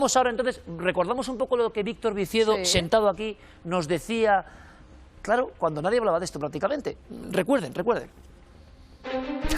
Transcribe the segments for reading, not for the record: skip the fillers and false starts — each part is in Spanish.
Vamos ahora entonces, recordamos un poco lo que Víctor Viciedo, sentado aquí, nos decía, claro, cuando nadie hablaba de esto prácticamente. Recuerden.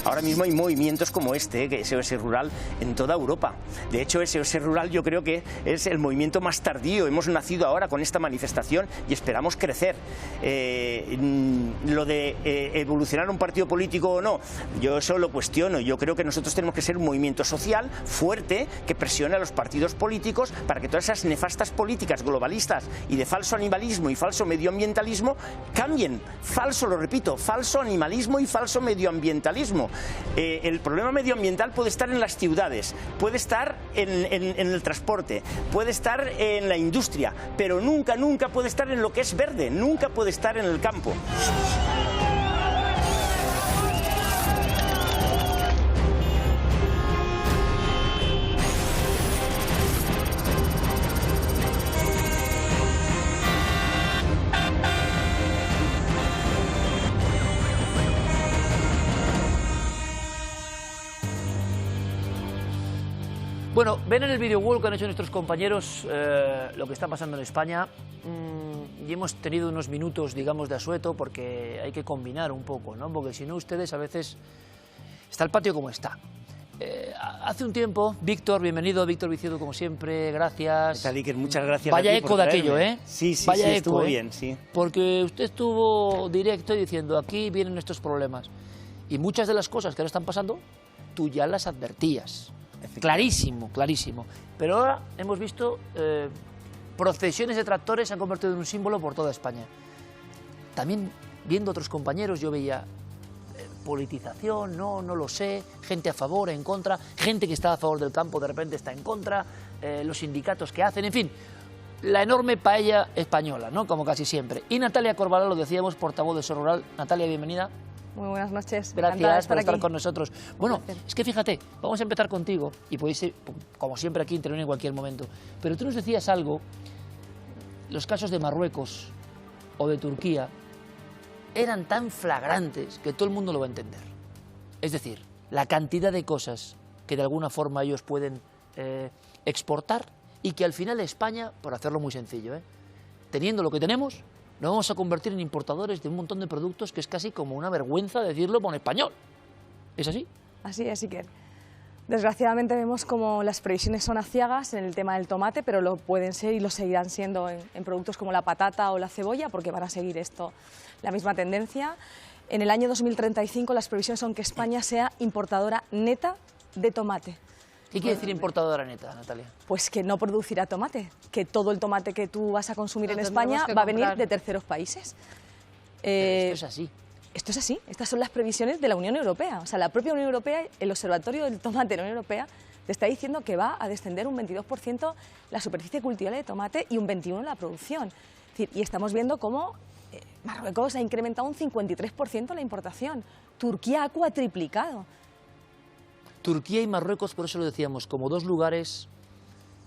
Ahora mismo hay movimientos como este, que es SOS Rural, en toda Europa. De hecho, SOS Rural yo creo que es el movimiento más tardío. Hemos nacido ahora con esta manifestación y esperamos crecer. Lo de evolucionar un partido político o no, yo eso lo cuestiono. Yo creo que nosotros tenemos que ser un movimiento social fuerte que presione a los partidos políticos para que todas esas nefastas políticas globalistas y de falso animalismo y falso medioambientalismo cambien. Falso, lo repito, falso animalismo y falso medioambientalismo. El problema medioambiental puede estar en las ciudades, puede estar en el transporte, puede estar en la industria, pero nunca puede estar en lo que es verde, nunca puede estar en el campo. Bueno, ven en el video wall que han hecho nuestros compañeros lo que está pasando en España y hemos tenido unos minutos, digamos, de asueto porque hay que combinar un poco, ¿no? Porque si no, ustedes a veces... Está el patio como está. Hace un tiempo, Víctor, bienvenido, Víctor Viciedo, como siempre, gracias. Iker, muchas gracias. Vaya eco de aquello, ¿eh? Sí, Vaya eco, estuvo bien, sí. Porque usted estuvo directo diciendo, aquí vienen estos problemas. Y muchas de las cosas que ahora están pasando, tú ya las advertías. Clarísimo. Pero ahora hemos visto procesiones de tractores se han convertido en un símbolo por toda España. También viendo otros compañeros yo veía politización, no lo sé, gente a favor, en contra, gente que está a favor del campo de repente está en contra, los sindicatos que hacen, en fin, la enorme paella española, ¿no? Como casi siempre. Y Natalia Corbalán, lo decíamos, portavoz de SOS Rural. Natalia, bienvenida. Muy buenas noches. Gracias por estar con nosotros. Bueno, es que fíjate, vamos a empezar contigo y podéis, como siempre aquí, intervenir en cualquier momento. Pero tú nos decías algo, los casos de Marruecos o de Turquía eran tan flagrantes que todo el mundo lo va a entender. Es decir, la cantidad de cosas que de alguna forma ellos pueden exportar y que al final España, por hacerlo muy sencillo, teniendo lo que tenemos, nos vamos a convertir en importadores de un montón de productos que es casi como una vergüenza decirlo en español. ¿Es así? Así es, Iker. Desgraciadamente vemos como las previsiones son aciagas en el tema del tomate, pero lo pueden ser y lo seguirán siendo en productos como la patata o la cebolla, porque van a seguir la misma tendencia. En el año 2035 las previsiones son que España sea importadora neta de tomate. ¿Qué quiere decir importadora neta, Natalia? Pues que no producirá tomate, que todo el tomate que tú vas a consumir en España va a venir de terceros países. Esto es así. Esto es así, estas son las previsiones de la Unión Europea. O sea, la propia Unión Europea, el Observatorio del Tomate de la Unión Europea, te está diciendo que va a descender un 22% la superficie cultivable de tomate y un 21% la producción. Es decir, y estamos viendo cómo Marruecos ha incrementado un 53% la importación. Turquía ha cuatriplicado. Turquía y Marruecos, por eso lo decíamos, como dos lugares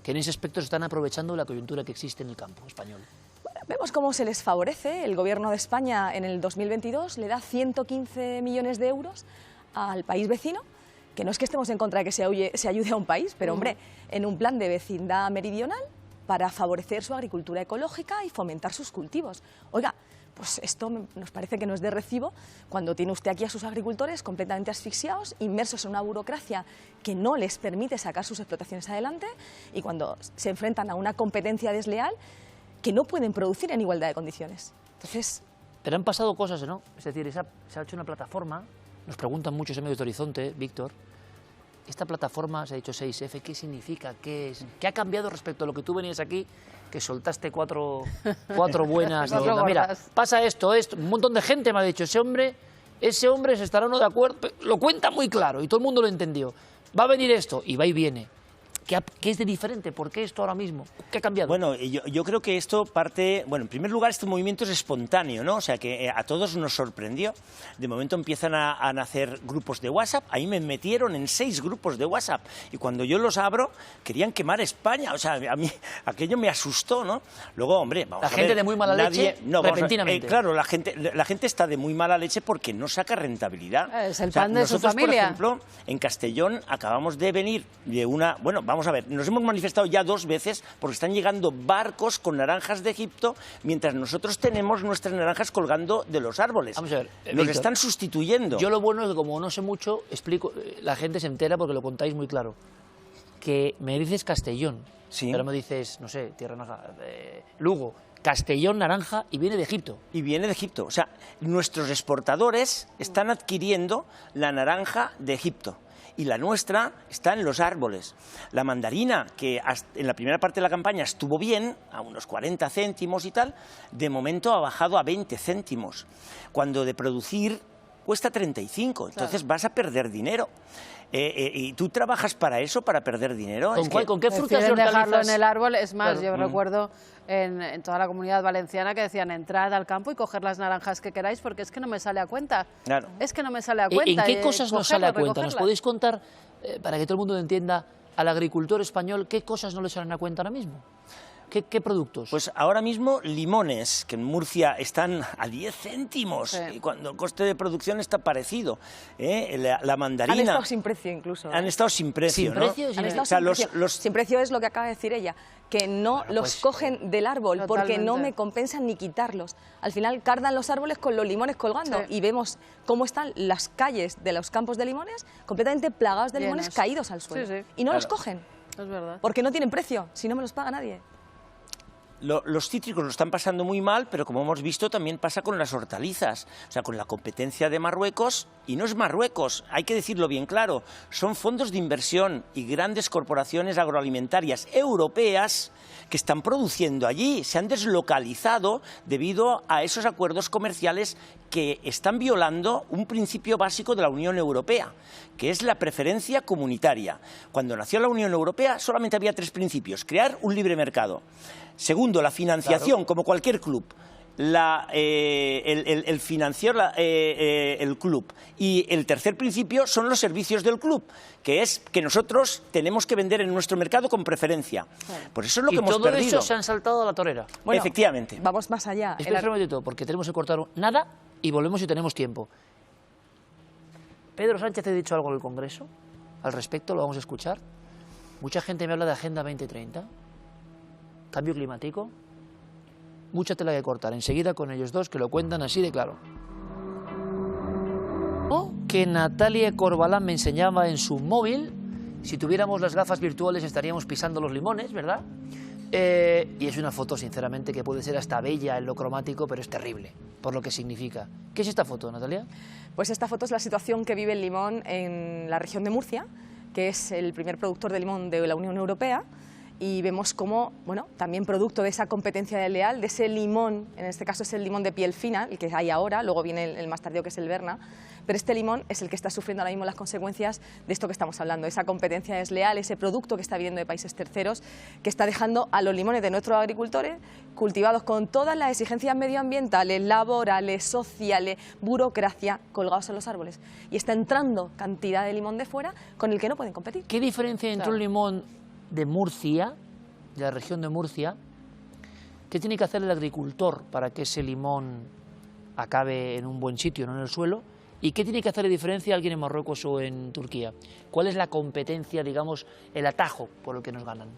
que en ese aspecto se están aprovechando la coyuntura que existe en el campo español. Vemos cómo se les favorece. El Gobierno de España en el 2022 le da 115 millones de euros al país vecino, que no es que estemos en contra de que se ayude a un país, pero hombre, en un plan de vecindad meridional para favorecer su agricultura ecológica y fomentar sus cultivos. Oiga, pues esto nos parece que no es de recibo cuando tiene usted aquí a sus agricultores completamente asfixiados, inmersos en una burocracia que no les permite sacar sus explotaciones adelante y cuando se enfrentan a una competencia desleal que no pueden producir en igualdad de condiciones. Entonces... Pero han pasado cosas, ¿no? Es decir, se ha hecho una plataforma, nos preguntan muchos en medios de Horizonte, Víctor, esta plataforma, se ha dicho 6F, ¿qué significa? ¿Qué es? ¿Qué ha cambiado respecto a lo que tú venías aquí, que soltaste cuatro buenas diciendo, mira, pasa esto, un montón de gente me ha dicho, ese hombre se estará no de acuerdo, lo cuenta muy claro y todo el mundo lo entendió, va a venir esto y va y viene. ¿Qué es de diferente? ¿Por qué esto ahora mismo? ¿Qué ha cambiado? Bueno, yo creo que esto parte... Bueno, en primer lugar, este movimiento es espontáneo, ¿no? O sea, que a todos nos sorprendió. De momento empiezan a nacer grupos de WhatsApp. Ahí me metieron en 6 grupos de WhatsApp. Y cuando yo los abro, querían quemar España. O sea, a mí aquello me asustó, ¿no? Luego, hombre, vamos a ver... La gente de muy mala leche, repentinamente. Claro, la gente está de muy mala leche porque no saca rentabilidad. Es el pan de su familia. Por ejemplo, en Castellón acabamos de venir de una... Bueno, vamos vamos a ver, nos hemos manifestado ya 2 veces porque están llegando barcos con naranjas de Egipto mientras nosotros tenemos nuestras naranjas colgando de los árboles. Vamos a ver, Nos Víctor, están sustituyendo. Yo lo bueno es que como no sé mucho, explico, la gente se entera porque lo contáis muy claro. Que me dices Castellón, Sí. pero me dices, no sé, Tierra Naranja, Lugo, Castellón naranja y viene de Egipto. Y viene de Egipto. O sea, nuestros exportadores están adquiriendo la naranja de Egipto. Y la nuestra está en los árboles. La mandarina, que en la primera parte de la campaña estuvo bien, a unos 40 céntimos y tal, de momento ha bajado a 20 céntimos. Cuando de producir cuesta 35, entonces vas a perder dinero. ¿Y tú trabajas para eso, para perder dinero? ¿Con qué frutas y Prefieren dejarlo hortalizas? en el árbol. Es más, Claro. yo recuerdo en toda la comunidad valenciana que decían entrad al campo y coger las naranjas que queráis porque es que no me sale a cuenta. Claro. Es que no me sale a ¿En cuenta. qué cosas no sale a cuenta? ¿Nos recogerlas. podéis contar, para que todo el mundo entienda, al agricultor español, qué cosas no le salen a cuenta ahora mismo? ¿Qué productos? Pues ahora mismo limones, que en Murcia están a 10 céntimos, Sí. y cuando el coste de producción está parecido. La Han mandarina... estado sin precio incluso. Han estado sin precio, ¿Sin ¿no? precio? Han estado O sea, sin precio. Sin precio es lo que acaba de decir ella, que no Bueno, los pues, cogen del árbol porque no totalmente. me compensan ni quitarlos. Al final cardan los árboles con los limones colgando Sí. y vemos cómo están las calles de los campos de limones completamente plagados de limones Llenos. caídos al suelo. Sí, sí. Y no los Claro. cogen Es verdad. porque no tienen precio, si no me los paga nadie. Los cítricos lo están pasando muy mal, pero como hemos visto también pasa con las hortalizas, o sea, con la competencia de Marruecos, y no es Marruecos, hay que decirlo bien claro, son fondos de inversión y grandes corporaciones agroalimentarias europeas que están produciendo allí, se han deslocalizado debido a esos acuerdos comerciales que están violando un principio básico de la Unión Europea, que es la preferencia comunitaria. Cuando nació la Unión Europea solamente había 3 principios: crear un libre mercado. Segundo, la financiación, como cualquier club. El financiar el club. Y el tercer principio son los servicios del club, que es que nosotros tenemos que vender en nuestro mercado con preferencia. Por eso es lo que y hemos todo perdido. eso se han saltado a la torera. Bueno, Efectivamente. Vamos más allá. Espera un momentito, porque tenemos que cortar nada y volvemos si tenemos tiempo. Pedro Sánchez ha dicho algo en el Congreso al respecto, lo vamos a escuchar. Mucha gente me habla de Agenda 2030, cambio climático, mucha tela que cortar. Enseguida con ellos dos que lo cuentan así de claro. Que Natalia Corbalán me enseñaba en su móvil. Si tuviéramos las gafas virtuales estaríamos pisando los limones, ¿verdad? Y es una foto, sinceramente, que puede ser hasta bella en lo cromático, pero es terrible por lo que significa. ¿Qué es esta foto, Natalia? Pues esta foto es la situación que vive el limón en la región de Murcia, que es el primer productor de limón de la Unión Europea, y vemos cómo, bueno, también producto de esa competencia desleal, de ese limón, en este caso es el limón de piel fina, el que hay ahora, luego viene el más tardío que es el Berna, pero este limón es el que está sufriendo ahora mismo las consecuencias de esto que estamos hablando, esa competencia desleal, ese producto que está viniendo de países terceros, que está dejando a los limones de nuestros agricultores cultivados con todas las exigencias medioambientales, laborales, sociales, burocracia, colgados en los árboles. Y está entrando cantidad de limón de fuera con el que no pueden competir. ¿Qué diferencia hay entre un limón de Murcia, de la región de Murcia? ¿Qué tiene que hacer el agricultor para que ese limón acabe en un buen sitio, no en el suelo? ¿Y qué tiene que hacer de diferencia alguien en Marruecos o en Turquía? ¿Cuál es la competencia, digamos, el atajo por el que nos ganan?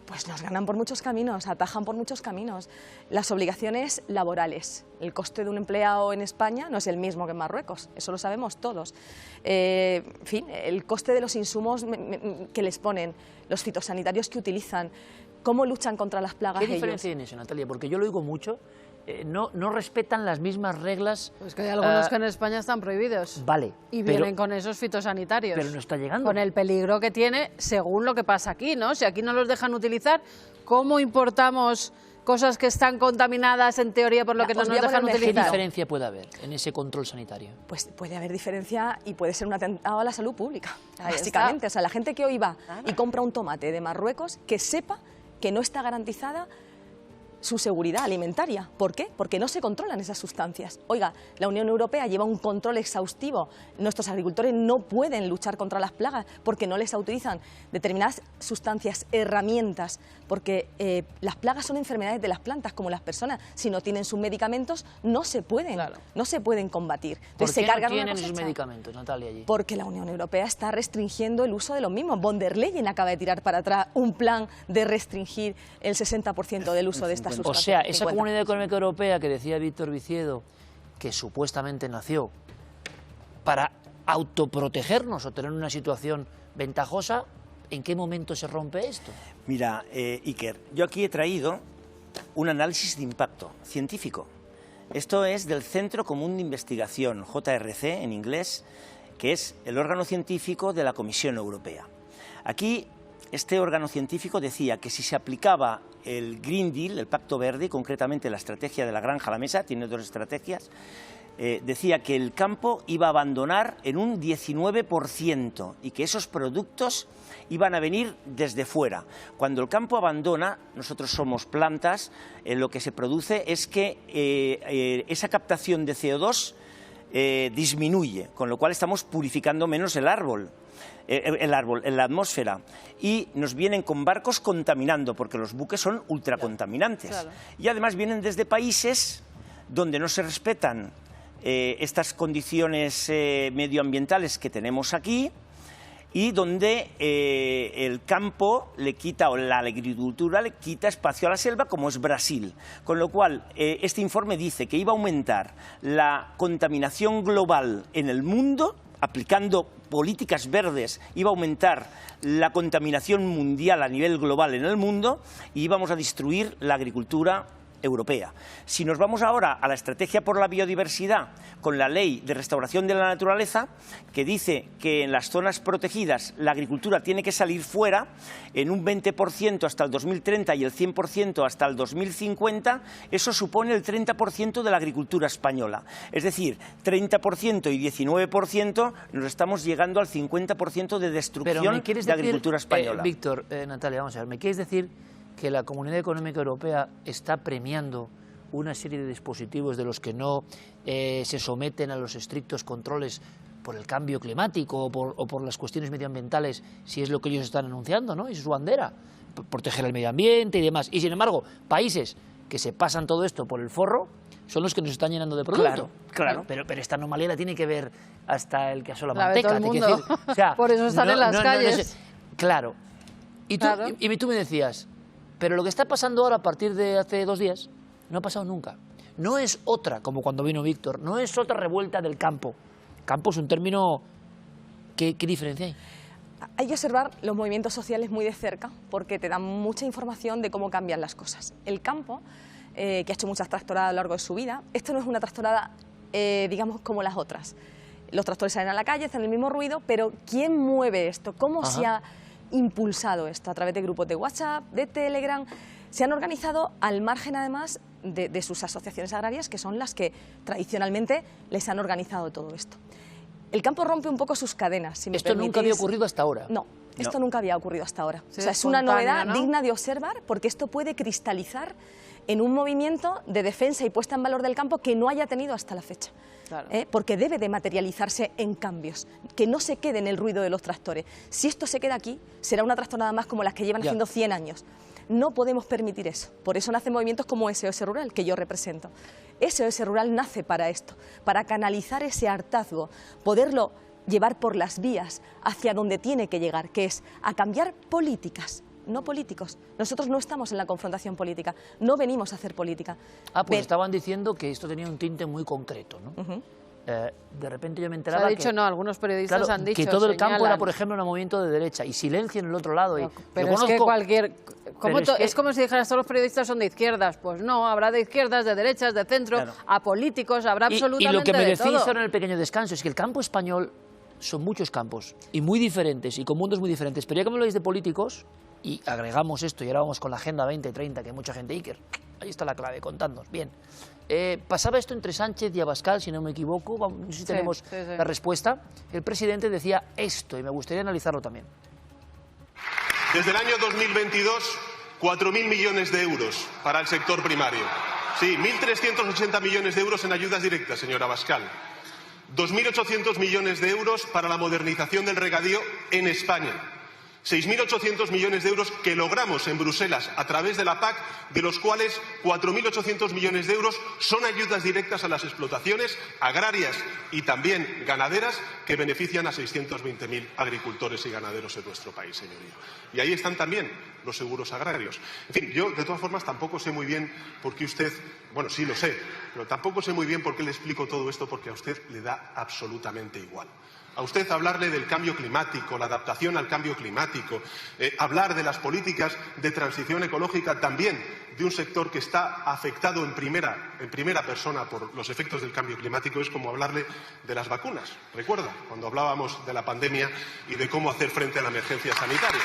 Pues nos ganan por muchos caminos, atajan por muchos caminos. Las obligaciones laborales. El coste de un empleado en España no es el mismo que en Marruecos, eso lo sabemos todos. En fin, el coste de los insumos que les ponen, los fitosanitarios que utilizan, cómo luchan contra las plagas ¿Qué ellos. diferencia hay en eso, Natalia? Porque yo lo digo mucho, no respetan las mismas reglas. Pues que hay algunos que en España están prohibidos. Vale, Y pero- vienen con esos fitosanitarios. pero no está llegando. Con el peligro que tiene, según lo que pasa aquí, ¿no? Si aquí no los dejan utilizar, ¿cómo importamos cosas que están contaminadas en teoría por lo que no Os nos voy a dejan poner un ¿Qué utilizar? diferencia puede haber en ese control sanitario? Pues puede haber diferencia y puede ser un atentado a la salud pública, Ahí básicamente. está. O sea, la gente que hoy va Claro. y compra un tomate de Marruecos, que sepa que no está garantizada su seguridad alimentaria. ¿Por qué? Porque no se controlan esas sustancias. Oiga, la Unión Europea lleva un control exhaustivo. Nuestros agricultores no pueden luchar contra las plagas porque no les autorizan determinadas sustancias, herramientas, porque las plagas son enfermedades de las plantas como las personas. Si no tienen sus medicamentos, no se pueden combatir. ¿Por qué cargan no una tienen sus cosecha. medicamentos, Natalia, allí? Porque la Unión Europea está restringiendo el uso de los mismos. Von der Leyen acaba de tirar para atrás un plan de restringir el 60% del uso de estas O sustancias. sea, esa 50. Comunidad Económica Europea que decía Víctor Viciedo, que supuestamente nació para autoprotegernos o tener una situación ventajosa, ¿en qué momento se rompe esto? Mira, Iker, yo aquí he traído un análisis de impacto científico. Esto es del Centro Común de Investigación, JRC en inglés, que es el órgano científico de la Comisión Europea. Aquí, este órgano científico decía que si se aplicaba el Green Deal, el Pacto Verde, concretamente la estrategia de la granja a la mesa, tiene dos estrategias, decía que el campo iba a abandonar en un 19% y que esos productos iban a venir desde fuera. Cuando el campo abandona, nosotros somos plantas, lo que se produce es que esa captación de CO2 disminuye, con lo cual estamos purificando menos el árbol en la atmósfera, y nos vienen con barcos contaminando, porque los buques son ultracontaminantes. Claro. Y además vienen desde países donde no se respetan estas condiciones medioambientales que tenemos aquí, y donde el campo le quita, o la agricultura le quita espacio a la selva, como es Brasil. Con lo cual, este informe dice que iba a aumentar la contaminación global en el mundo, aplicando políticas verdes, iba a aumentar la contaminación mundial a nivel global en el mundo, y íbamos a destruir la agricultura europea. Si nos vamos ahora a la estrategia por la biodiversidad, con la ley de restauración de la naturaleza, que dice que en las zonas protegidas la agricultura tiene que salir fuera en un 20% hasta el 2030 y el 100% hasta el 2050, eso supone el 30% de la agricultura española. Es decir, 30% y 19% nos estamos llegando al 50% de destrucción de agricultura española. Víctor, Natalia, vamos a ver, ¿me quieres decir que la Comunidad Económica Europea está premiando una serie de dispositivos de los que no se someten a los estrictos controles por el cambio climático o por las cuestiones medioambientales, si es lo que ellos están anunciando, ¿no? Es su bandera, proteger el medio ambiente y demás? Y sin embargo, países que se pasan todo esto por el forro son los que nos están llenando de producto. Claro. Pero esta anomalía la tiene que ver hasta el que asó la La ve manteca. todo el te quiero mundo. decir. O sea, Por eso están en las calles. Claro. Y tú, Claro. y tú me decías, pero lo que está pasando ahora a partir de hace 2 días no ha pasado nunca. No es otra, como cuando vino Víctor, no es otra revuelta del campo. Campo es un término... ¿Qué diferencia hay? Hay que observar los movimientos sociales muy de cerca porque te dan mucha información de cómo cambian las cosas. El campo, que ha hecho muchas tractoradas a lo largo de su vida, esto no es una tractorada, digamos, como las otras. Los tractores salen a la calle, hacen el mismo ruido, pero ¿quién mueve esto? ¿Cómo se ha impulsado esto? A través de grupos de WhatsApp, de Telegram. Se han organizado al margen, además, de sus asociaciones agrarias, que son las que tradicionalmente les han organizado todo esto. El campo rompe un poco sus cadenas, si me Esto nunca había permitís. ocurrido hasta ahora. No, esto nunca había ocurrido hasta ahora. Sí, o sea, es una espontáneo, novedad ¿no? digna de observar, porque esto puede cristalizar en un movimiento de defensa y puesta en valor del campo que no haya tenido hasta la fecha. Claro. Porque debe de materializarse en cambios, que no se quede en el ruido de los tractores. Si esto se queda aquí, será una tractorada más como las que llevan Ya. haciendo 100 años. No podemos permitir eso. Por eso nacen movimientos como SOS Rural, que yo represento. SOS Rural nace para esto, para canalizar ese hartazgo, poderlo llevar por las vías hacia donde tiene que llegar, que es a cambiar políticas, no políticos. Nosotros no estamos en la confrontación política, no venimos a hacer política. Pues estaban diciendo que esto tenía un tinte muy concreto, ¿no? De repente yo me Se enteraba ha dicho, que, no, algunos periodistas claro, han dicho, que todo el campo señalan. era, por ejemplo, un movimiento de derecha y silencio en el otro lado. Pero yo es que conozco- cualquier... Pero es que- es como si dijeras todos los periodistas son de izquierdas. Pues no, habrá de izquierdas, de derechas, de centro, Claro. a políticos, habrá Y absolutamente lo que me de decís todo. ahora en el pequeño descanso es que el campo español son muchos campos y muy diferentes y con mundos muy diferentes. Pero ya que me habláis de políticos y agregamos esto y ahora vamos con la Agenda 2030, que hay mucha gente, Iker, ahí está la clave, contadnos. Bien, pasaba esto entre Sánchez y Abascal, si no me equivoco, no sé si Sí, tenemos sí, sí. la respuesta. El presidente decía esto y me gustaría analizarlo también. Desde el año 2022 4.000 millones de euros para el sector primario. Sí, 1.380 millones de euros en ayudas directas, señora Abascal. 2.800 millones de euros para la modernización del regadío en España. 6.800 millones de euros que logramos en Bruselas a través de la PAC, de los cuales 4.800 millones de euros son ayudas directas a las explotaciones agrarias y también ganaderas que benefician a 620.000 agricultores y ganaderos en nuestro país, señoría. Y ahí están también los seguros agrarios. En fin, yo de todas formas tampoco sé muy bien por qué usted, bueno, sí lo sé, pero tampoco sé muy bien por qué le explico todo esto, porque a usted le da absolutamente igual. A usted hablarle del cambio climático, la adaptación al cambio climático, hablar de las políticas de transición ecológica también de un sector que está afectado en primera persona por los efectos del cambio climático, es como hablarle de las vacunas. ¿Recuerda? Cuando hablábamos de la pandemia y de cómo hacer frente a la emergencia sanitaria.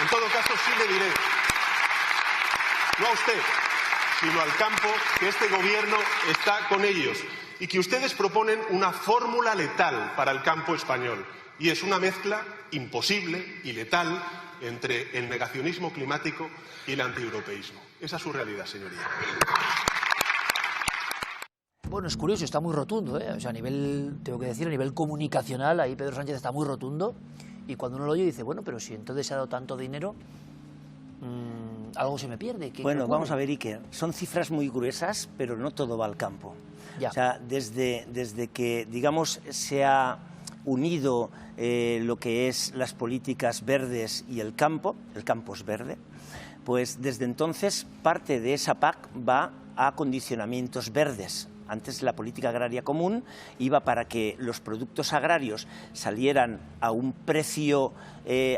En todo caso, sí le diré, no a usted, sino al campo, que este Gobierno está con ellos y que ustedes proponen una fórmula letal para el campo español. Y es una mezcla imposible y letal entre el negacionismo climático y el antieuropeísmo. Esa es su realidad, señoría. Bueno, es curioso, está muy rotundo, ¿eh? O sea, tengo que decir, a nivel comunicacional, ahí Pedro Sánchez está muy rotundo. Y cuando uno lo oye dice, bueno, pero si entonces se ha dado tanto dinero, algo se me pierde. Bueno, vamos a ver, Iker, son cifras muy gruesas, pero no todo va al campo. Ya. O sea, desde que, digamos, se ha unido lo que es las políticas verdes y el campo es verde, pues desde entonces parte de esa PAC va a condicionamientos verdes. Antes la política agraria común iba para que los productos agrarios salieran a un precio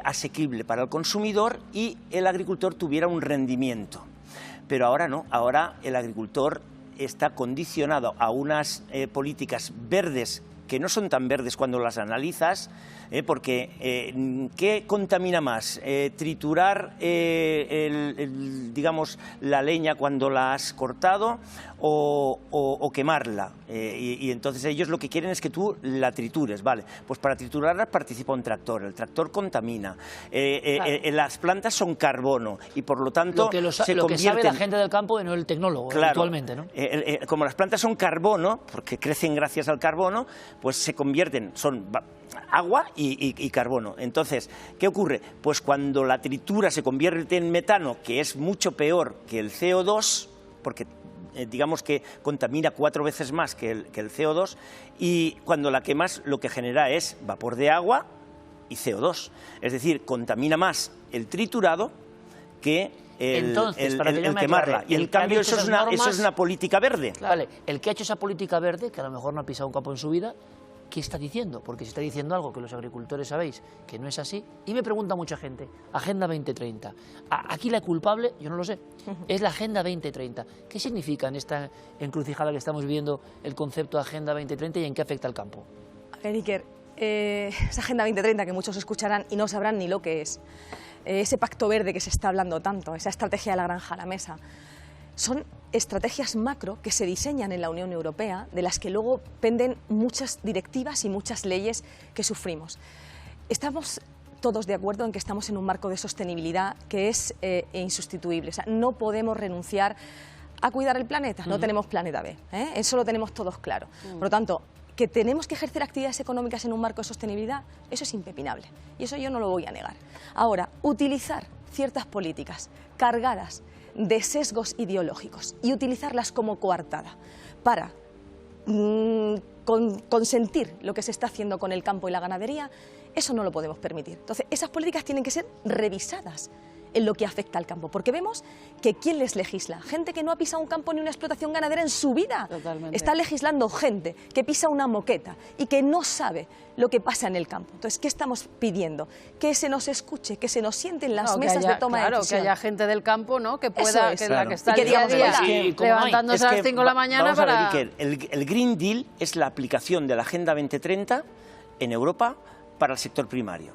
asequible para el consumidor y el agricultor tuviera un rendimiento. Pero ahora no, ahora el agricultor está condicionado a unas políticas verdes que no son tan verdes cuando las analizas, porque ¿qué contamina más? ¿Triturar digamos, la leña cuando la has cortado o quemarla? Y entonces ellos lo que quieren es que tú la tritures, ¿vale? Pues para triturarla participa un tractor, el tractor contamina, claro. Las plantas son carbono y por lo tanto lo que sabe la gente del campo y no el tecnólogo, claro, habitualmente, ¿no? Como las plantas son carbono, porque crecen gracias al carbono, pues se convierten, son agua y carbono. Entonces, ¿qué ocurre? Pues cuando la tritura se convierte en metano, que es mucho peor que el CO2, porque digamos que contamina 4 veces más que el CO2, y cuando la quemas lo que genera es vapor de agua y CO2. Es decir, contamina más el triturado que el quemarla. Y en cambio eso es una política verde. Vale, el que ha hecho esa política verde, que a lo mejor no ha pisado un campo en su vida, ¿qué está diciendo? Porque si está diciendo algo que los agricultores sabéis que no es así, y me pregunta mucha gente, Agenda 2030. Aquí la culpable, yo no lo sé, es la Agenda 2030. ¿Qué significa en esta encrucijada que estamos viviendo el concepto de Agenda 2030 y en qué afecta al campo? A ver, Iker, esa Agenda 2030 que muchos escucharán y no sabrán ni lo que es, ese pacto verde que se está hablando tanto, esa estrategia de la granja a la mesa, son estrategias macro que se diseñan en la Unión Europea, de las que luego penden muchas directivas y muchas leyes que sufrimos. Estamos todos de acuerdo en que estamos en un marco de sostenibilidad que es insustituible. O sea, no podemos renunciar a cuidar el planeta, no tenemos planeta B, eso lo tenemos todos claro. Por lo tanto, que tenemos que ejercer actividades económicas en un marco de sostenibilidad, eso es impepinable y eso yo no lo voy a negar. Ahora, utilizar ciertas políticas cargadas de sesgos ideológicos y utilizarlas como coartada para consentir lo que se está haciendo con el campo y la ganadería, eso no lo podemos permitir. Entonces, esas políticas tienen que ser revisadas en lo que afecta al campo, porque vemos que ¿quién les legisla? Gente que no ha pisado un campo ni una explotación ganadera en su vida. Totalmente. Está legislando gente que pisa una moqueta y que no sabe lo que pasa en el campo. Entonces, ¿qué estamos pidiendo? Que se nos escuche, que se nos siente en las mesas de toma de decisión. Que haya gente del campo, ¿no? Que pueda, es, que claro. la que está y que día a día levantándose a las 5 de la mañana vamos para... a ver, Iker, el Green Deal es la aplicación de la Agenda 2030 en Europa para el sector primario.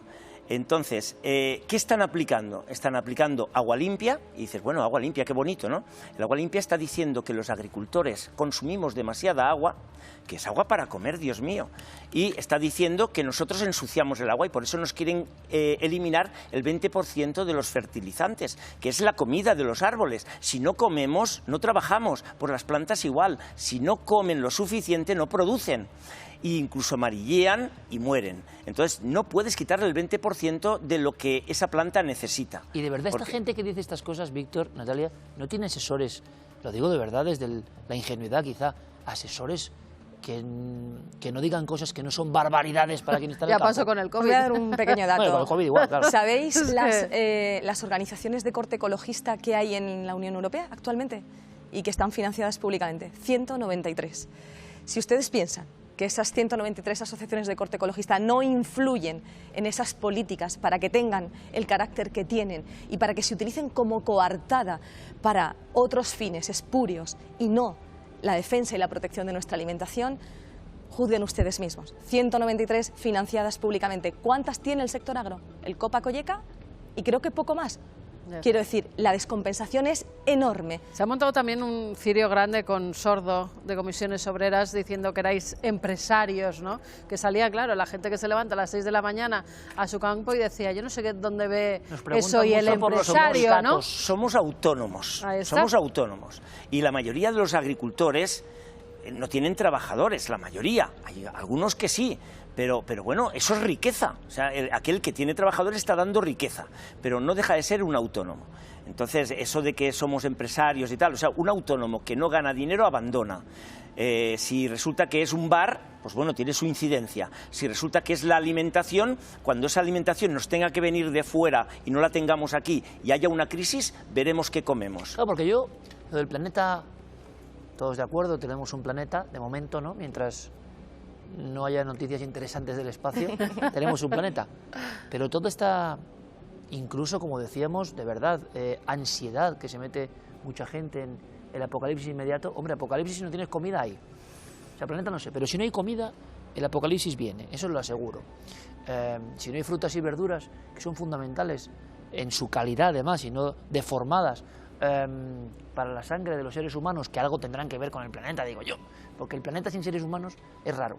Entonces, ¿qué están aplicando? Están aplicando agua limpia, y dices, bueno, agua limpia, qué bonito, ¿no? El agua limpia está diciendo que los agricultores consumimos demasiada agua, que es agua para comer, Dios mío, y está diciendo que nosotros ensuciamos el agua y por eso nos quieren eliminar el 20% de los fertilizantes, que es la comida de los árboles. Si no comemos, no trabajamos, por las plantas igual, si no comen lo suficiente, no producen. E incluso amarillean y mueren. Entonces, no puedes quitarle el 20% de lo que esa planta necesita. Y de verdad, esta gente que dice estas cosas, Víctor, Natalia, no tiene asesores, lo digo de verdad desde la ingenuidad quizá, asesores que no digan cosas que no son barbaridades para quien está en el campo. Ya pasó con el COVID. Voy a dar un pequeño dato. Bueno, con el COVID igual, claro. ¿Sabéis las organizaciones de corte ecologista que hay en la Unión Europea actualmente y que están financiadas públicamente? 193. Si ustedes piensan que esas 193 asociaciones de corte ecologista no influyen en esas políticas para que tengan el carácter que tienen y para que se utilicen como coartada para otros fines espurios y no la defensa y la protección de nuestra alimentación, juzguen ustedes mismos. 193 financiadas públicamente. ¿Cuántas tiene el sector agro? El Copa-Cogeca y creo que poco más. Quiero decir, la descompensación es enorme. Se ha montado también un cirio grande con Sordo de Comisiones Obreras diciendo que erais empresarios, ¿no? Que salía, claro, la gente que se levanta a las 6 de la mañana a su campo y decía, yo no sé dónde ve eso y el empresario, ¿no? Somos autónomos, somos autónomos. Y la mayoría de los agricultores no tienen trabajadores, la mayoría. Hay algunos que sí. Pero bueno, eso es riqueza. O sea, aquel que tiene trabajadores está dando riqueza, pero no deja de ser un autónomo. Entonces, eso de que somos empresarios y tal, o sea, un autónomo que no gana dinero abandona. Si resulta que es un bar, pues bueno, tiene su incidencia. Si resulta que es la alimentación, cuando esa alimentación nos tenga que venir de fuera y no la tengamos aquí y haya una crisis, veremos qué comemos. Claro, porque lo del planeta, todos de acuerdo, tenemos un planeta, de momento, ¿no? Mientras no haya noticias interesantes del espacio, tenemos un planeta. Pero todo está, incluso, como decíamos, de verdad, ansiedad que se mete mucha gente en el apocalipsis inmediato. Hombre, apocalipsis si no tienes comida hay. O sea, planeta no sé, pero si no hay comida, el apocalipsis viene, eso lo aseguro. Si no hay frutas y verduras, que son fundamentales en su calidad además y no deformadas, para la sangre de los seres humanos, que algo tendrán que ver con el planeta, digo yo, porque el planeta sin seres humanos es raro.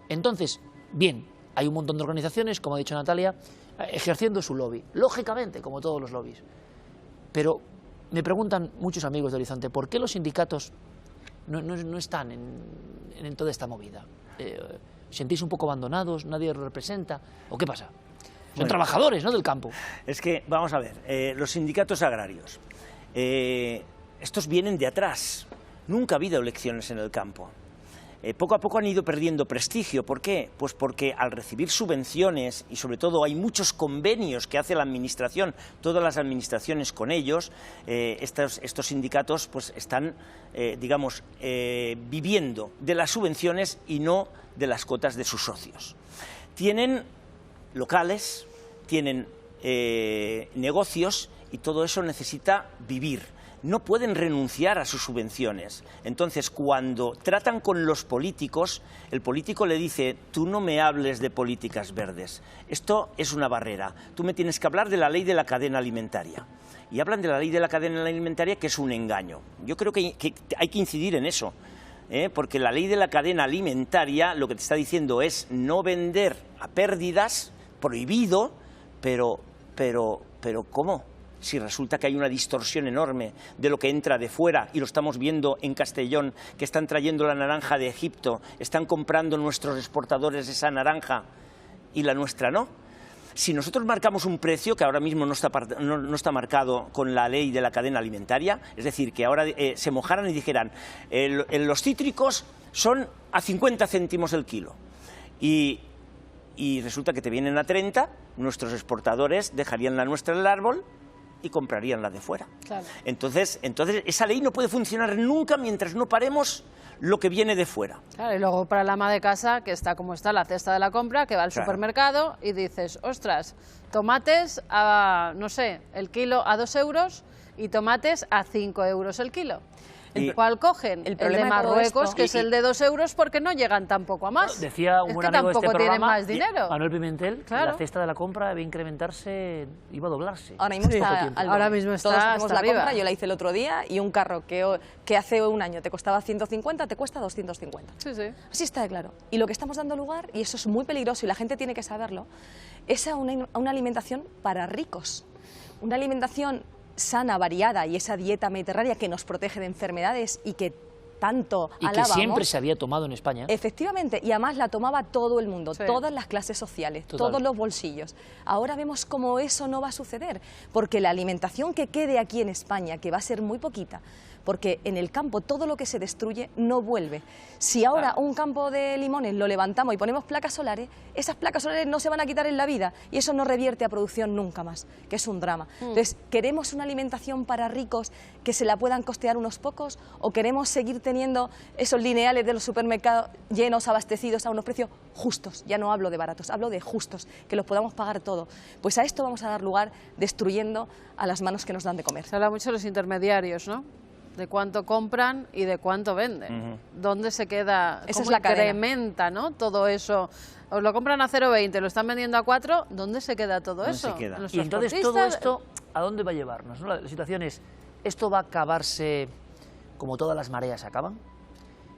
Entonces, bien, hay un montón de organizaciones, como ha dicho Natalia, ejerciendo su lobby, lógicamente, como todos los lobbies. Pero me preguntan muchos amigos de Horizonte, ¿por qué los sindicatos no están en toda esta movida? ¿Sentís un poco abandonados? ¿Nadie os representa? ¿O qué pasa? Son trabajadores, ¿no?, del campo. Es que, vamos a ver, los sindicatos agrarios, estos vienen de atrás. Nunca ha habido elecciones en el campo. Poco a poco han ido perdiendo prestigio. ¿Por qué? Pues porque al recibir subvenciones, y sobre todo hay muchos convenios que hace la administración, todas las administraciones con ellos, estos sindicatos pues están, digamos, viviendo de las subvenciones y no de las cuotas de sus socios. Tienen locales, tienen negocios y todo eso necesita vivir. No pueden renunciar a sus subvenciones. Entonces, cuando tratan con los políticos, el político le dice, tú no me hables de políticas verdes, esto es una barrera, tú me tienes que hablar de la ley de la cadena alimentaria. Y hablan de la ley de la cadena alimentaria, que es un engaño. Yo creo que hay que incidir en eso, porque la ley de la cadena alimentaria lo que te está diciendo es no vender a pérdidas, prohibido, pero ¿cómo? Si resulta que hay una distorsión enorme de lo que entra de fuera, y lo estamos viendo en Castellón, que están trayendo la naranja de Egipto, están comprando nuestros exportadores esa naranja y la nuestra no. Si nosotros marcamos un precio que ahora mismo no está marcado con la ley de la cadena alimentaria, es decir, que ahora se mojaran y dijeran, los cítricos son a 50 céntimos el kilo, y resulta que te vienen a 30, nuestros exportadores dejarían la nuestra en el árbol y comprarían la de fuera. Claro. Entonces esa ley no puede funcionar nunca mientras no paremos lo que viene de fuera. Claro, y luego para la ama de casa, que está como está la cesta de la compra, que va al supermercado y dices, ostras, tomates a, no sé, el kilo a 2 euros y tomates a 5 euros el kilo. ¿Cuál cogen? El problema de de todo Marruecos, esto- que es el de 2 euros, porque no llegan tampoco a más. Decía un es buen que amigo de tampoco este tienen programa, más dinero. Manuel Pimentel, que Claro. la cesta de la compra debe incrementarse, iba a doblarse. Ahora mismo en poco está tiempo. al Ahora doble. mismo está Todos hacemos hasta la arriba. compra, yo la hice el otro día, y un carro que hace un año te costaba 150, te cuesta 250. Sí, sí. Así está de claro. Y lo que estamos dando lugar, y eso es muy peligroso y la gente tiene que saberlo, es a una alimentación para ricos. Una alimentación sana, variada, y esa dieta mediterránea que nos protege de enfermedades y que tanto Y que alabamos. siempre se había tomado en España. Efectivamente, y además la tomaba todo el mundo, Sí. todas las clases sociales, Total. todos los bolsillos. Ahora vemos cómo eso no va a suceder, porque la alimentación que quede aquí en España, que va a ser muy poquita, porque en el campo todo lo que se destruye no vuelve. Si ahora un campo de limones lo levantamos y ponemos placas solares, esas placas solares no se van a quitar en la vida y eso no revierte a producción nunca más, que es un drama. Entonces, ¿queremos una alimentación para ricos que se la puedan costear unos pocos o queremos seguir teniendo esos lineales de los supermercados llenos, abastecidos a unos precios justos? Ya no hablo de baratos, hablo de justos, que los podamos pagar todo. Pues a esto vamos a dar lugar destruyendo a las manos que nos dan de comer. Se habla mucho de los intermediarios, ¿no? De cuánto compran y de cuánto venden. ¿Dónde se queda? Esa ¿Cómo es la cadena. incrementa, ¿no? Todo eso. Os lo compran a 0,20, lo están vendiendo a 4. ¿Dónde se queda todo ¿Dónde eso? se queda? ¿En los Y entonces todo transportistas? esto, ¿a dónde va a llevarnos? ¿No? La situación es, ¿esto va a acabarse como todas las mareas acaban?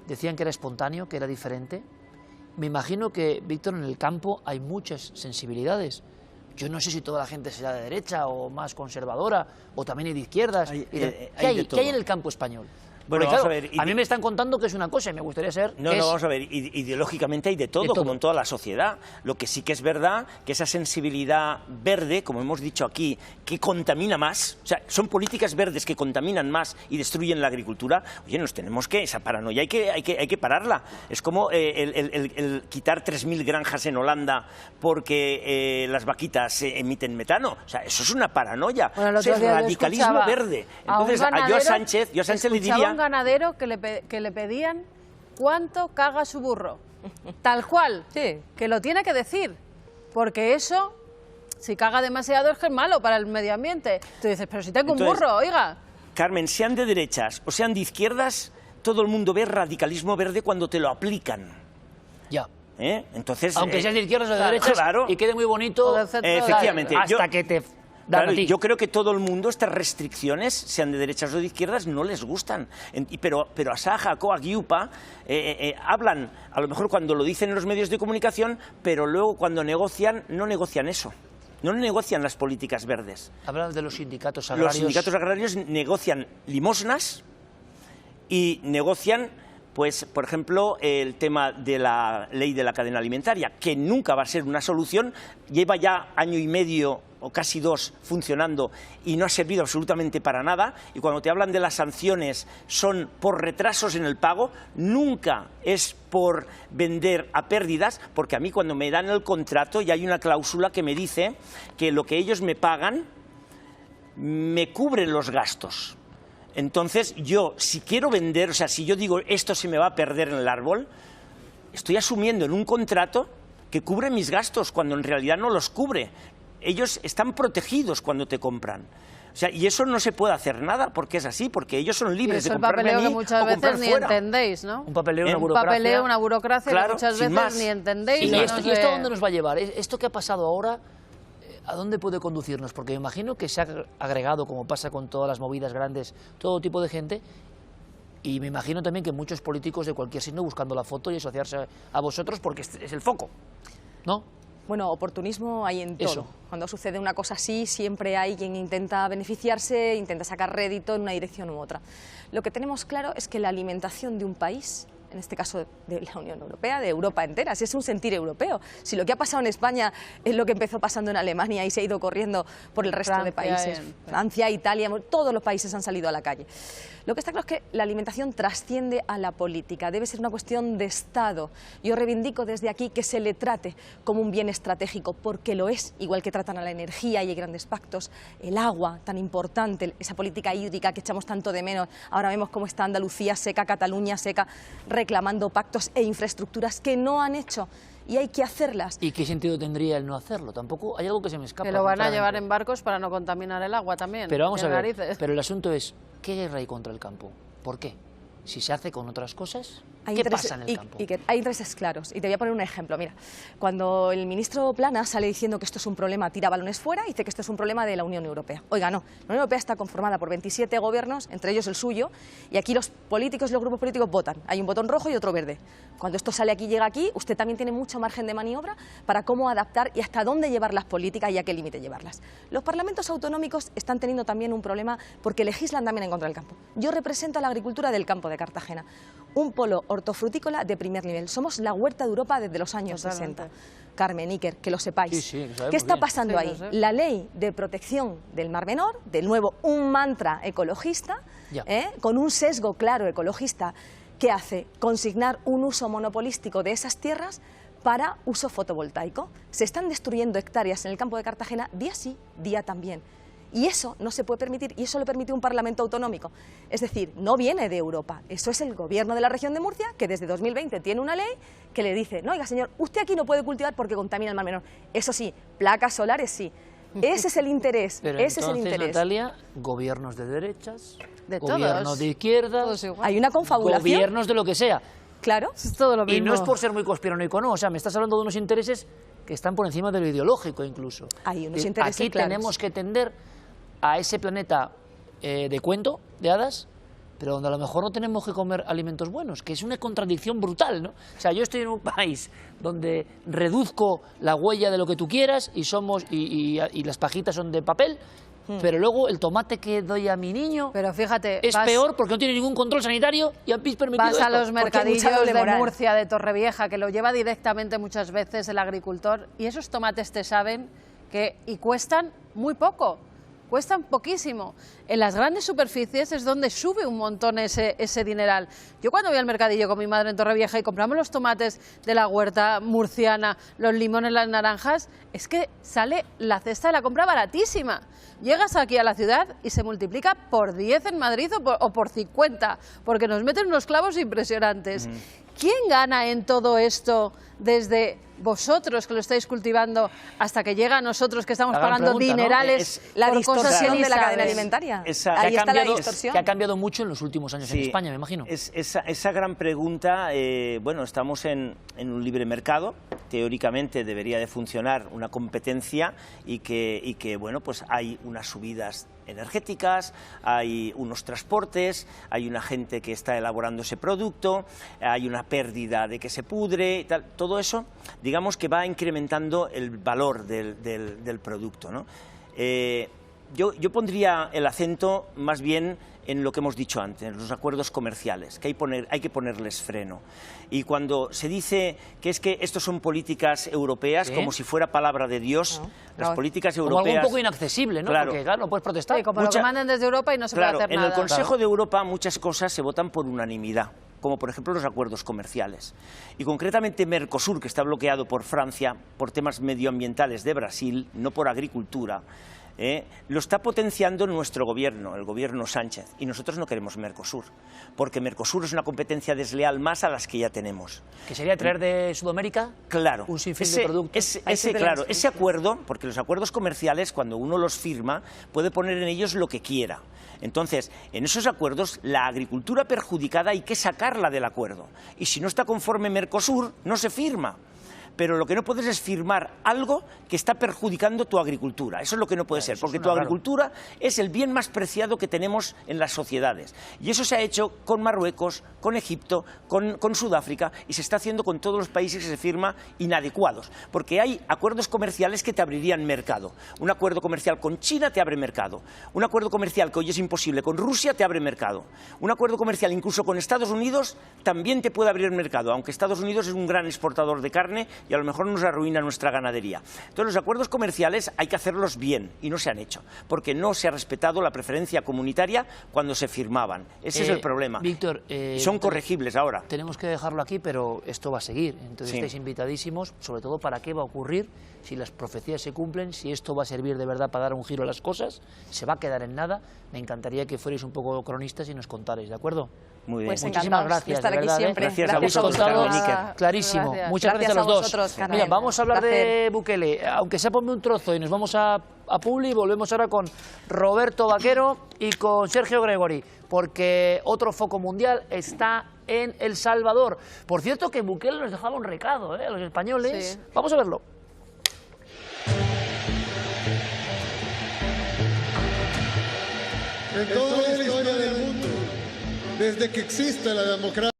Decían que era espontáneo, que era diferente. Me imagino que, Víctor, en el campo hay muchas sensibilidades. Yo no sé si toda la gente será de derecha o más conservadora, o también hay de izquierdas. Hay- ¿Qué hay hay, de qué hay todo. en el campo español? Bueno, Porque, vamos claro, a ver, y a mí de- me están contando que es una cosa y me gustaría saber No, qué no, es. vamos a ver, ideológicamente hay de todo, De todo. como en toda la sociedad. Lo que sí que es verdad, que esa sensibilidad verde, como hemos dicho aquí, que contamina más, o sea, son políticas verdes que contaminan más y destruyen la agricultura, oye, nos tenemos que, esa paranoia hay que pararla. Es como el quitar 3.000 granjas en Holanda porque las vaquitas emiten metano. O sea, eso es una paranoia. Bueno, el Eso otro es día yo radicalismo escuchaba verde. a un Entonces, yo a ganadero- Sánchez le escuchaba diría... a un ganadero que le pedían cuánto caga su burro. Tal cual. Sí. Que lo tiene que decir. Porque eso, si caga demasiado, es que es malo para el medio ambiente. Tú dices, pero si tengo un Entonces, burro, oiga. Carmen, sean de derechas o sean de izquierdas, todo el mundo ve radicalismo verde cuando te lo aplican. Ya. Entonces, Aunque seas de izquierdas o de claro, derechas claro. y quede muy bonito, O del centro de la- Efectivamente. hasta Yo- que te dan Claro, a ti. yo creo que todo el mundo, estas restricciones, sean de derechas o de izquierdas, no les gustan. Pero a Saja, a Guiupa, hablan, a lo mejor cuando lo dicen en los medios de comunicación, pero luego cuando negocian, no negocian eso. No negocian las políticas verdes. Hablan de los sindicatos agrarios. Los sindicatos agrarios negocian limosnas y negocian, pues, por ejemplo, el tema de la ley de la cadena alimentaria, que nunca va a ser una solución, lleva ya año y medio o casi 2 funcionando y no ha servido absolutamente para nada, y cuando te hablan de las sanciones son por retrasos en el pago, nunca es por vender a pérdidas, porque a mí cuando me dan el contrato ya hay una cláusula que me dice que lo que ellos me pagan me cubre los gastos. Entonces yo, si quiero vender, o sea, si yo digo esto se me va a perder en el árbol, estoy asumiendo en un contrato que cubre mis gastos cuando en realidad no los cubre. Ellos están protegidos cuando te compran. O sea, y eso no se puede hacer nada porque es así, porque ellos son Y libres eso de el comprarme a papeleo mí que muchas o comprar veces ni fuera. entendéis, ¿no? Un papeleo, una Un burocracia. Papeleo, una burocracia Claro, que muchas sin veces más. ni entendéis. ¿Y Sin no más. esto, sé- y esto a dónde nos va a llevar? ¿Esto que ha pasado ahora, a dónde puede conducirnos? Porque me imagino que se ha agregado, como pasa con todas las movidas grandes, todo tipo de gente, y me imagino también que muchos políticos de cualquier signo buscando la foto y asociarse a vosotros porque es el foco, ¿no? Bueno, oportunismo hay en todo. Eso. Cuando sucede una cosa así, siempre hay quien intenta beneficiarse, intenta sacar rédito en una dirección u otra. Lo que tenemos claro es que la alimentación de un país, en este caso de la Unión Europea, de Europa entera, si es un sentir europeo. Si lo que ha pasado en España es lo que empezó pasando en Alemania y se ha ido corriendo por el resto de Francia, países, Francia, Italia, todos los países han salido a la calle. Lo que está claro es que la alimentación trasciende a la política, debe ser una cuestión de Estado. Yo reivindico desde aquí que se le trate como un bien estratégico, porque lo es, igual que tratan a la energía y hay grandes pactos, el agua tan importante, esa política hídrica que echamos tanto de menos. Ahora vemos cómo está Andalucía seca, Cataluña seca, reclamando pactos e infraestructuras que no han hecho y hay que hacerlas. ¿Y qué sentido tendría el no hacerlo? Tampoco hay algo que se me escapa. Que lo van a llevar sinceramente. en barcos para no contaminar el agua también. Pero vamos Qué a ver, narices. pero el asunto es, ¿qué guerra hay contra el campo? ¿Por qué? si se hace con otras cosas, Hay ¿qué intereses- pasa en el campo? y que hay intereses claros. Y te voy a poner un ejemplo. Mira, cuando el ministro Planas sale diciendo que esto es un problema, tira balones fuera, dice que esto es un problema de la Unión Europea. Oiga, no. La Unión Europea está conformada por 27 gobiernos, entre ellos el suyo, y aquí los políticos y los grupos políticos votan. Hay un botón rojo y otro verde. Cuando esto sale aquí, llega aquí, usted también tiene mucho margen de maniobra para cómo adaptar y hasta dónde llevar las políticas y a qué límite llevarlas. Los parlamentos autonómicos están teniendo también un problema porque legislan también en contra del campo. Yo represento a la agricultura del campo de Cartagena, un polo hortofrutícola de primer nivel. Somos la huerta de Europa desde los años Totalmente. 60. Carmen, Iker, que lo sepáis. Sí, sí, lo sabemos ¿Qué está bien. pasando Sí, ahí? lo sé. La ley de protección del Mar Menor, de nuevo un mantra ecologista, Ya. con un sesgo claro ecologista, que hace consignar un uso monopolístico de esas tierras para uso fotovoltaico. Se están destruyendo hectáreas en el campo de Cartagena día sí, día también. Y eso no se puede permitir, y eso lo permite un Parlamento autonómico. Es decir, no viene de Europa, eso es el gobierno de la región de Murcia, que desde 2020 tiene una ley que le dice, no, oiga señor, usted aquí no puede cultivar porque contamina el Mar Menor. Eso sí, placas solares sí. Ese es el interés, Pero ese es el entonces, interés. Natalia, gobiernos de derechas, De gobiernos todos. de izquierdas, Todos igual. Hay una confabulación, gobiernos de lo que sea. claro. Es todo lo Y mismo. no es por ser muy conspiranoico, no, o sea, me estás hablando de unos intereses que están por encima de lo ideológico incluso. Hay unos Y intereses aquí claros. tenemos que tender a ese planeta de cuento, de hadas, pero donde a lo mejor no tenemos que comer alimentos buenos, que es una contradicción brutal, ¿no? O sea, yo estoy en un país donde reduzco la huella de lo que tú quieras y las pajitas son de papel, pero luego el tomate que doy a mi niño Pero fíjate, es peor porque no tiene ningún control sanitario y habéis permitido vas a esto. los Porque hay mucha mercadillos doble de moral. Murcia, de Torrevieja, que lo lleva directamente muchas veces el agricultor, y esos tomates te saben y cuestan muy poco, cuestan poquísimo. En las grandes superficies es donde sube un montón ese dineral. Yo cuando voy al mercadillo con mi madre en Torrevieja y compramos los tomates de la huerta murciana, los limones, las naranjas, es que sale la cesta de la compra baratísima. Llegas aquí a la ciudad y se multiplica por 10 en Madrid o por 50, porque nos meten unos clavos impresionantes. ¿Quién gana en todo esto desde vosotros que lo estáis cultivando hasta que llega a nosotros que estamos La gran pagando pregunta, ¿no? dinerales La por cosas que distorsión ni de la cadena sabes? alimentaria. Esa- Ahí que ha está la cambiado- distorsión. que ha cambiado mucho en los últimos años en Sí. España, me imagino. Esa gran pregunta, bueno, estamos en un libre mercado, teóricamente debería de funcionar una competencia y que bueno, pues hay unas subidas energéticas, hay unos transportes, hay una gente que está elaborando ese producto, hay una pérdida de que se pudre, y tal. Todo eso, digamos que va incrementando el valor del producto, ¿no? Yo pondría el acento más bien en lo que hemos dicho antes, en los acuerdos comerciales, que hay que ponerles freno. Y cuando se dice que es que estos son políticas europeas, Sí. como si fuera palabra de Dios, las no. políticas Como algo europeas... un poco inaccesible, ¿no? Claro. Porque claro, no puedes protestar. Sí, como lo que mandan desde Europa y no se Claro, puede hacer en nada. el Consejo de Europa muchas cosas se votan por unanimidad, como por ejemplo los acuerdos comerciales. Y concretamente Mercosur, que está bloqueado por Francia por temas medioambientales de Brasil, no por agricultura, lo está potenciando nuestro gobierno, el gobierno Sánchez, y nosotros no queremos Mercosur, porque Mercosur es una competencia desleal más a las que ya tenemos. Que sería traer de Sudamérica Claro, un sinfín de productos. ese acuerdo, porque los acuerdos comerciales, cuando uno los firma, puede poner en ellos lo que quiera. Entonces, en esos acuerdos, la agricultura perjudicada hay que sacarla del acuerdo. Y si no está conforme Mercosur, no se firma. Pero lo que no puedes es firmar algo que está perjudicando tu agricultura. Eso es lo que no puede ser, porque tu agricultura es el bien más preciado que tenemos en las sociedades. Y eso se ha hecho con Marruecos, con Egipto, con Sudáfrica, y se está haciendo con todos los países que se firma inadecuados. Porque hay acuerdos comerciales que te abrirían mercado. Un acuerdo comercial con China te abre mercado. Un acuerdo comercial que hoy es imposible con Rusia te abre mercado. Un acuerdo comercial incluso con Estados Unidos también te puede abrir mercado, aunque Estados Unidos es un gran exportador de carne y a lo mejor nos arruina nuestra ganadería. Entonces los acuerdos comerciales hay que hacerlos bien y no se han hecho, porque no se ha respetado la preferencia comunitaria cuando se firmaban. Ese es el problema. Víctor, Y son corregibles ahora. tenemos que dejarlo aquí, pero esto va a seguir. Entonces Sí. estáis invitadísimos, sobre todo para qué va a ocurrir, si las profecías se cumplen, si esto va a servir de verdad para dar un giro a las cosas, se va a quedar en nada. Me encantaría que fuerais un poco cronistas y nos contarais, ¿de acuerdo? Muy bien. Pues Muchísimas encantados gracias, de estar de aquí verdad, siempre. Gracias a Habéis vosotros, contado Carmen Iker. clarísimo. Gracias. Muchas gracias, Gracias a a los vosotros, dos. Carmen. Mira, vamos a hablar de Placer. Bukele, aunque sea ponme un trozo, y nos vamos a Publi y volvemos ahora con Roberto Vaquero y con Sergio Gregori. porque otro foco mundial está en El Salvador. Por cierto, que Bukele nos dejaba un recado a los españoles. Sí. Vamos a verlo. En toda la historia del mundo, desde que existe la democracia,